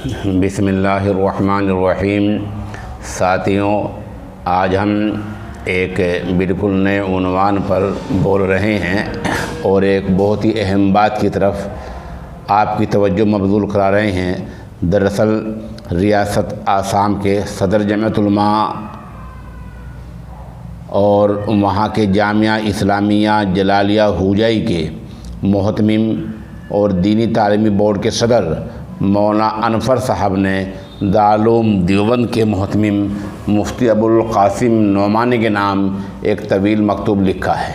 بسم اللہ الرحمن الرحیم۔ ساتھیوں، آج ہم ایک بالکل نئے عنوان پر بول رہے ہیں اور ایک بہت ہی اہم بات کی طرف آپ کی توجہ مبذول کرا رہے ہیں۔ دراصل ریاست آسام کے صدر جمعیت علماء اور وہاں کے جامعہ اسلامیہ جلالیہ ہوجائی کے محتمم اور دینی تعلیمی بورڈ کے صدر مولانا انور صاحب نے دارالعلوم دیوبند کے محتمم مفتی ابوالقاسم نعمانی کے نام ایک طویل مکتوب لکھا ہے۔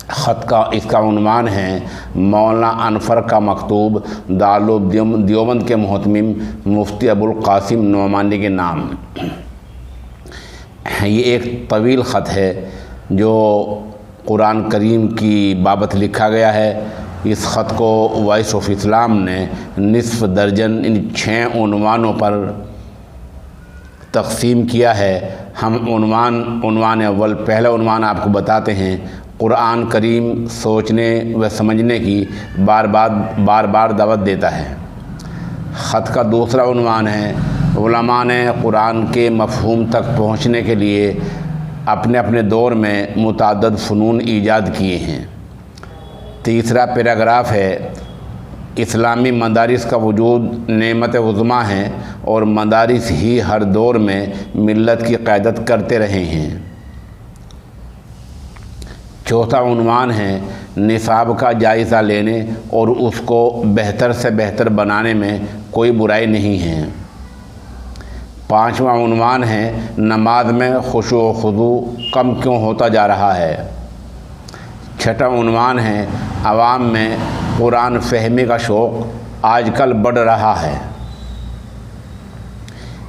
خط اس کا عنوان ہے مولانا انور کا مکتوب دارالعلوم دیوبند کے محتمم مفتی ابوالقاسم نعمانی کے نام۔ یہ ایک طویل خط ہے جو قرآن کریم کی بابت لکھا گیا ہے۔ اس خط کو وائس آف اسلام نے نصف درجن ان 6 عنوانوں پر تقسیم کیا ہے۔ ہم عنوان اول، پہلا عنوان آپ کو بتاتے ہیں۔ قرآن کریم سوچنے و سمجھنے کی بار بار دعوت دیتا ہے۔ خط کا دوسرا عنوان ہے علماء نے قرآن کے مفہوم تک پہنچنے کے لیے اپنے اپنے دور میں متعدد فنون ایجاد کیے ہیں۔ تیسرا پیراگراف ہے اسلامی مدارس کا وجود نعمت عظمیٰ ہے اور مدارس ہی ہر دور میں ملت کی قیادت کرتے رہے ہیں۔ چوتھا عنوان ہے نصاب کا جائزہ لینے اور اس کو بہتر سے بہتر بنانے میں کوئی برائی نہیں ہے۔ پانچواں عنوان ہے نماز میں خشوع و خضوع کم کیوں ہوتا جا رہا ہے۔ چھٹا عنوان ہے عوام میں قرآن فہمی کا شوق آج کل بڑھ رہا ہے۔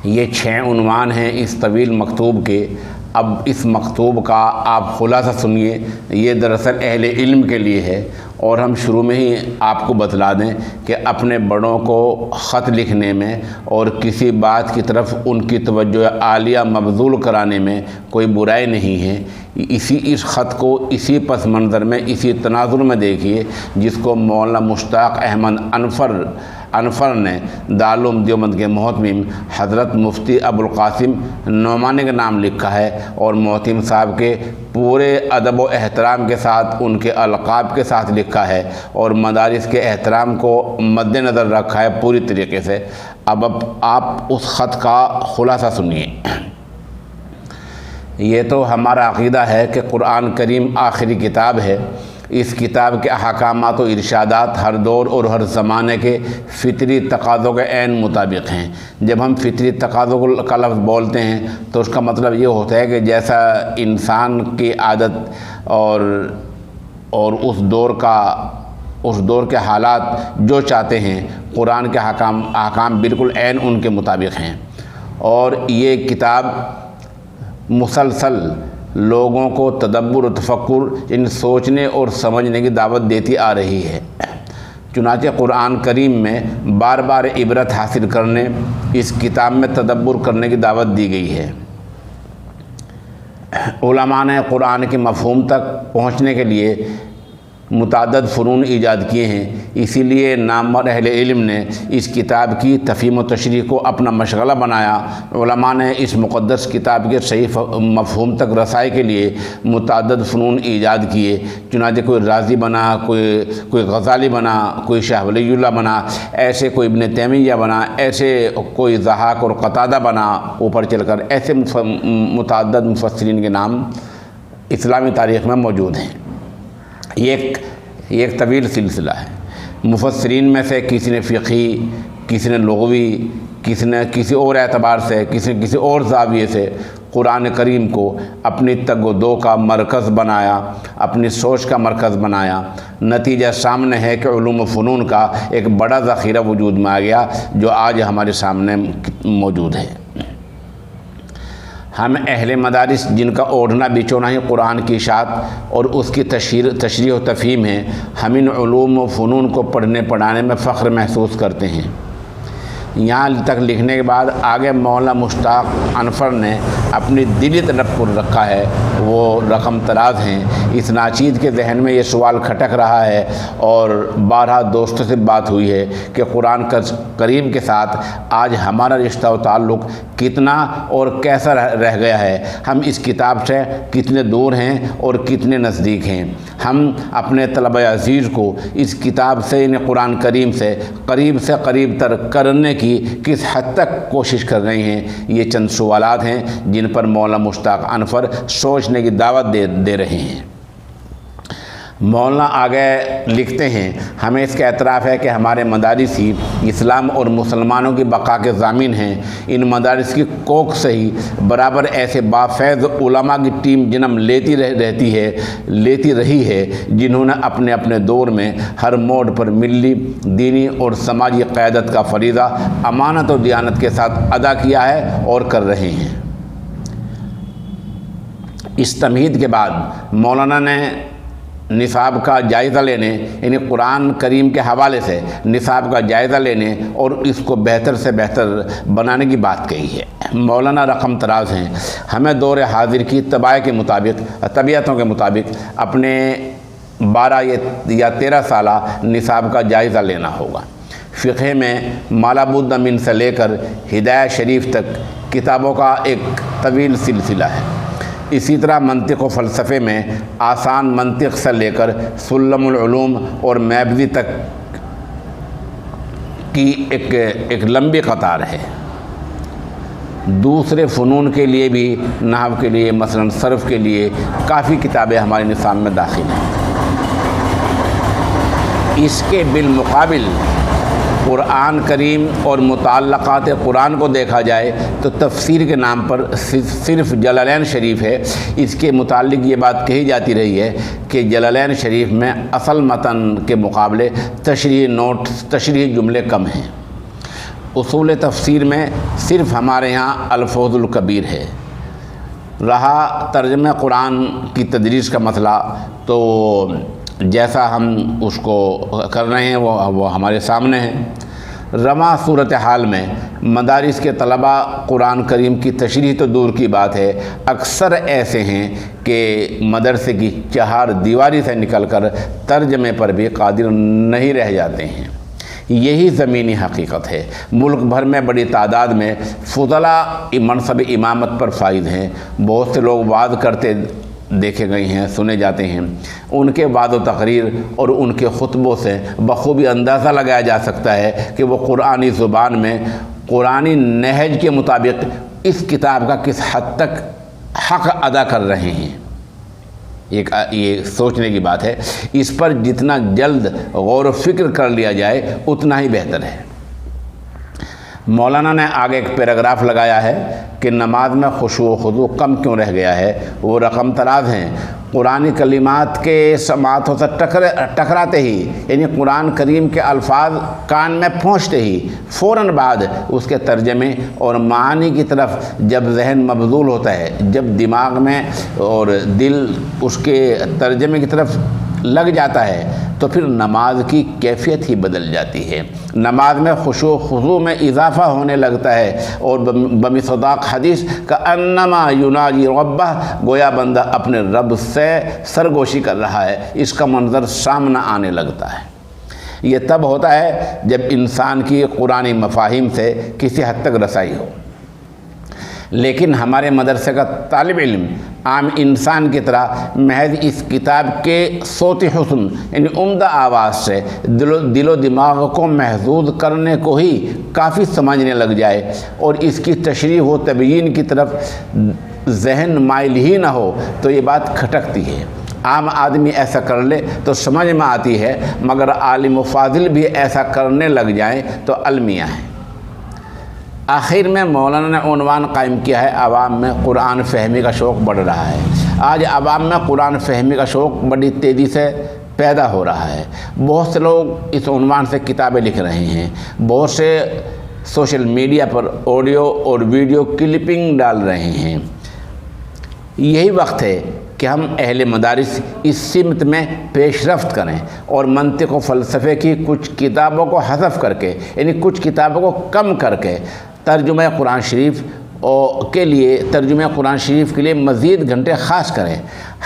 یہ 6 عنوان ہیں اس طویل مکتوب کے۔ اب اس مکتوب کا آپ خلاصہ سنیے۔ یہ دراصل اہل علم کے لیے ہے اور ہم شروع میں ہی آپ کو بتلا دیں کہ اپنے بڑوں کو خط لکھنے میں اور کسی بات کی طرف ان کی توجہ عالیہ مبذول کرانے میں کوئی برائی نہیں ہے۔ اس خط کو اسی پس منظر میں، اسی تناظر میں دیکھیے جس کو مولانا مشتاق احمد انور نے دارالعلوم دیوبند کے محتمم حضرت مفتی ابوالقاسم نعمانی کا نام لکھا ہے اور محتمم صاحب کے پورے ادب و احترام کے ساتھ ان کے القاب کے ساتھ لکھا ہے اور مدارس کے احترام کو مد نظر رکھا ہے پوری طریقے سے۔ اب آپ اس خط کا خلاصہ سنیے۔ یہ تو ہمارا عقیدہ ہے کہ قرآن کریم آخری کتاب ہے۔ اس کتاب کے احکامات و ارشادات ہر دور اور ہر زمانے کے فطری تقاضوں کے عین مطابق ہیں۔ جب ہم فطری تقاضوں کا لفظ بولتے ہیں تو اس کا مطلب یہ ہوتا ہے کہ جیسا انسان کی عادت اور اس دور کے حالات جو چاہتے ہیں، قرآن کے احکام بالکل عین ان کے مطابق ہیں۔ اور یہ کتاب مسلسل لوگوں کو تدبر و تفکر، ان سوچنے اور سمجھنے کی دعوت دیتی آ رہی ہے۔ چنانچہ قرآن کریم میں بار بار عبرت حاصل کرنے، اس کتاب میں تدبر کرنے کی دعوت دی گئی ہے۔ علماء نے قرآن کے مفہوم تک پہنچنے کے لیے متعدد فنون ایجاد کیے ہیں۔ اسی لیے نامور اہل علم نے اس کتاب کی تفہیم و تشریح کو اپنا مشغلہ بنایا۔ علماء نے اس مقدس کتاب کے صحیح مفہوم تک رسائی کے لیے متعدد فنون ایجاد کیے۔ چنانچہ کوئی رازی بنا، کوئی غزالی بنا، کوئی شاہ ولی اللہ بنا، ایسے کوئی ابن تیمیہ بنا، ایسے کوئی ضحاک اور قتادہ بنا اوپر چل کر۔ ایسے متعدد مفسرین کے نام اسلامی تاریخ میں موجود ہیں۔ یہ ایک طویل سلسلہ ہے۔ مفسرین میں سے کسی نے فقہی، کسی نے لغوی، کسی نے کسی اور اعتبار سے، کسی نے کسی اور زاویے سے قرآن کریم کو اپنی تگ و دو کا مرکز بنایا، اپنی سوچ کا مرکز بنایا۔ نتیجہ سامنے ہے کہ علوم و فنون کا ایک بڑا ذخیرہ وجود میں آ گیا جو آج ہمارے سامنے موجود ہے۔ ہم اہل مدارس جن کا اوڑھنا بچھونا ہی قرآن کی اشاعت اور اس کی تشریح و تفہیم ہے، ہم ان علوم و فنون کو پڑھنے پڑھانے میں فخر محسوس کرتے ہیں۔ یہاں تک لکھنے کے بعد آگے مولانا مشتاق انفر نے اپنی دلی طلب پر رکھا ہے، وہ رقم تراز ہیں۔ اس ناچیز کے ذہن میں یہ سوال کھٹک رہا ہے اور بارہا دوستوں سے بات ہوئی ہے کہ قرآن کریم کے ساتھ آج ہمارا رشتہ و تعلق کتنا اور کیسا رہ گیا ہے، ہم اس کتاب سے کتنے دور ہیں اور کتنے نزدیک ہیں۔ ہم اپنے طلبہ عزیز کو اس کتاب سے، یعنی قرآن کریم سے قریب تر کرنے کی کس حد تک کوشش کر رہے ہیں؟ یہ چند سوالات ہیں جن پر مولانا مشتاق انفر سوچنے کی دعوت دے رہے ہیں۔ مولانا آگے لکھتے ہیں، ہمیں اس کا اعتراف ہے کہ ہمارے مدارس ہی اسلام اور مسلمانوں کی بقا کے ضامن ہیں۔ ان مدارس کی کوکھ سے ہی برابر ایسے بافیض علماء کی ٹیم جنم لیتی رہی ہے جنہوں نے اپنے دور میں ہر موڑ پر ملی، دینی اور سماجی قیادت کا فریضہ امانت و دیانت کے ساتھ ادا کیا ہے اور کر رہے ہیں۔ اس تمہید کے بعد مولانا نے نصاب کا جائزہ لینے، یعنی قرآن کریم کے حوالے سے نصاب کا جائزہ لینے اور اس کو بہتر سے بہتر بنانے کی بات کہی ہے۔ مولانا رقم تراز ہیں، ہمیں دور حاضر کی طبیعتوں کے مطابق اپنے 12 یا 13 سالہ نصاب کا جائزہ لینا ہوگا۔ فقہ میں مالا بد من سے لے کر ہدایہ شریف تک کتابوں کا ایک طویل سلسلہ ہے۔ اسی طرح منطق و فلسفے میں آسان منطق سے لے کر سلم العلوم اور میبزی تک کی ایک لمبی قطار ہے۔ دوسرے فنون کے لیے بھی، نحو کے لیے مثلا صرف کے لیے کافی کتابیں ہمارے نصاب میں داخل ہیں۔ اس کے بالمقابل قرآن کریم اور متعلقات قرآن کو دیکھا جائے تو تفسیر کے نام پر صرف جلالین شریف ہے۔ اس کے متعلق یہ بات کہی جاتی رہی ہے کہ جلالین شریف میں اصل متن کے مقابلے تشریحی جملے کم ہیں۔ اصول تفسیر میں صرف ہمارے ہاں الفوظ الکبیر ہے۔ رہا ترجمہ قرآن کی تدریس کا مسئلہ، تو جیسا ہم اس کو کر رہے ہیں وہ ہمارے سامنے ہے۔ رواں صورتحال میں مدارس کے طلباء قرآن کریم کی تشریح تو دور کی بات ہے، اکثر ایسے ہیں کہ مدرسے کی چہار دیواری سے نکل کر ترجمے پر بھی قادر نہیں رہ جاتے ہیں۔ یہی زمینی حقیقت ہے۔ ملک بھر میں بڑی تعداد میں فضلاء منصب امامت پر فائز ہیں۔ بہت سے لوگ وعظ کرتے دیکھے گئے ہیں، سنے جاتے ہیں۔ ان کے وعظ و تقریر اور ان کے خطبوں سے بخوبی اندازہ لگایا جا سکتا ہے کہ وہ قرآنی زبان میں قرآنی نہج کے مطابق اس کتاب کا کس حد تک حق ادا کر رہے ہیں۔ یہ سوچنے کی بات ہے۔ اس پر جتنا جلد غور و فکر کر لیا جائے اتنا ہی بہتر ہے۔ مولانا نے آگے ایک پیراگراف لگایا ہے کہ نماز میں خشوع و خضوع کم کیوں رہ گیا ہے۔ وہ رقم تراز ہیں، قرآنی کلمات کے سماعتوں سے ٹکراتے ہی، یعنی قرآن کریم کے الفاظ کان میں پہنچتے ہی فوراً بعد اس کے ترجمے اور معانی کی طرف جب ذہن مبذول ہوتا ہے، جب دماغ میں اور دل اس کے ترجمے کی طرف لگ جاتا ہے، تو پھر نماز کی کیفیت ہی بدل جاتی ہے۔ نماز میں خشوع و خضوع میں اضافہ ہونے لگتا ہے اور بمصداق حدیث کا انما یناجی ربہ، گویا بندہ اپنے رب سے سرگوشی کر رہا ہے، اس کا منظر سامنے آنے لگتا ہے۔ یہ تب ہوتا ہے جب انسان کی قرآنی مفاہیم سے کسی حد تک رسائی ہو۔ لیکن ہمارے مدرسے کا طالب علم عام انسان کی طرح محض اس کتاب کے صوتی حسن، یعنی عمدہ آواز سے دل و دماغ کو محظوظ کرنے کو ہی کافی سمجھنے لگ جائے اور اس کی تشریح و تبیین کی طرف ذہن مائل ہی نہ ہو تو یہ بات کھٹکتی ہے۔ عام آدمی ایسا کر لے تو سمجھ میں آتی ہے، مگر عالم و فاضل بھی ایسا کرنے لگ جائیں تو المیہ ہیں۔ آخر میں مولانا نے عنوان قائم کیا ہے، عوام میں قرآن فہمی کا شوق بڑھ رہا ہے۔ آج عوام میں قرآن فہمی کا شوق بڑی تیزی سے پیدا ہو رہا ہے۔ بہت سے لوگ اس عنوان سے کتابیں لکھ رہے ہیں، بہت سے سوشل میڈیا پر آڈیو اور ویڈیو کلپنگ ڈال رہے ہیں۔ یہی وقت ہے کہ ہم اہل مدارس اس سمت میں پیش رفت کریں اور منطق و فلسفے کی کچھ کتابوں کو حذف کر کے، یعنی کچھ کتابوں کو کم کر کے ترجمہ قرآن شریف کے لیے مزید گھنٹے خاص کریں۔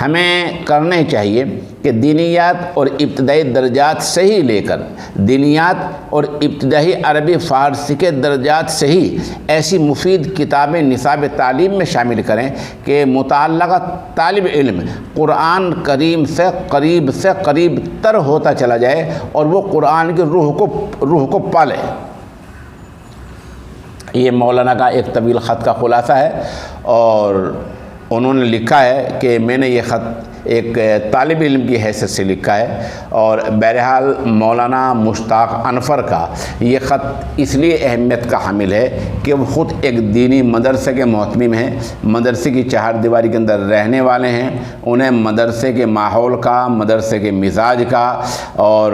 ہمیں کرنے چاہیے کہ دینیات اور ابتدائی درجات سے ہی لے کر دینیات اور ابتدائی عربی فارسی کے درجات سے ہی ایسی مفید کتابیں نصاب تعلیم میں شامل کریں کہ متعلقہ طالب علم قرآن کریم سے قریب تر ہوتا چلا جائے اور وہ قرآن کی روح کو پالے۔ یہ مولانا کا ایک طویل خط کا خلاصہ ہے، اور انہوں نے لکھا ہے کہ میں نے یہ خط ایک طالب علم کی حیثیت سے لکھا ہے، اور بہرحال مولانا مشتاق انفر کا یہ خط اس لیے اہمیت کا حامل ہے کہ وہ خود ایک دینی مدرسے کے محتمم ہیں، مدرسے کی چہار دیواری کے اندر رہنے والے ہیں، انہیں مدرسے کے ماحول کا، مدرسے کے مزاج کا اور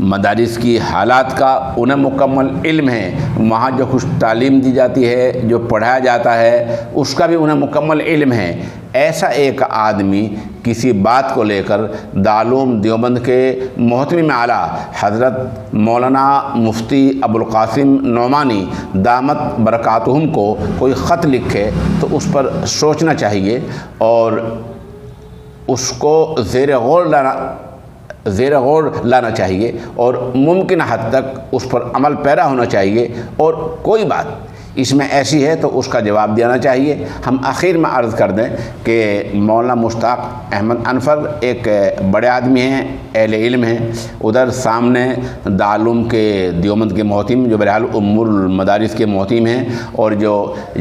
مدارس کی حالات کا انہیں مکمل علم ہے، وہاں جو کچھ تعلیم دی جاتی ہے، جو پڑھایا جاتا ہے، اس کا بھی انہیں مکمل علم ہے۔ ایسا ایک آدمی کسی بات کو لے کر دارالعلوم دیوبند کے محتمم اعلیٰ حضرت مولانا مفتی ابوالقاسم نعمانی دامت برکاتہم کو کوئی خط لکھے تو اس پر سوچنا چاہیے اور اس کو زیر غور لانا چاہیے اور ممکن حد تک اس پر عمل پیرا ہونا چاہیے، اور کوئی بات اس میں ایسی ہے تو اس کا جواب دینا چاہیے۔ ہم آخر میں عرض کر دیں کہ مولانا مشتاق احمد انفر ایک بڑے آدمی ہیں، اہل علم ہیں، ادھر سامنے دارالعلوم کے دیوبند کے محتم جو بہرحال ام المدارس کے محتم ہیں اور جو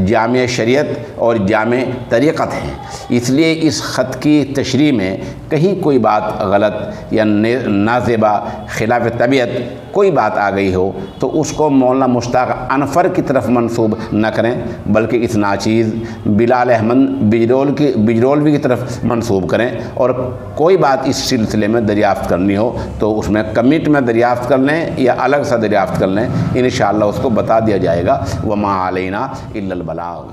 جامع شریعت اور جامع طریقت ہیں، اس لیے اس خط کی تشریح میں کہیں کوئی بات غلط یا نازیبا خلاف طبیعت کوئی بات آ گئی ہو تو اس کو مولانا مشتاق انفر کی طرف منسوب نہ کریں، بلکہ اس ناچیز بلال احمد بجرولوی کی طرف منسوب کریں، اور کوئی بات اس سلسلے میں دریافت کرنی ہو تو اس میں کمیٹ میں دریافت کر لیں یا الگ سے دریافت کر لیں، انشاءاللہ اس کو بتا دیا جائے گا۔ وما علینا الا البلاغ۔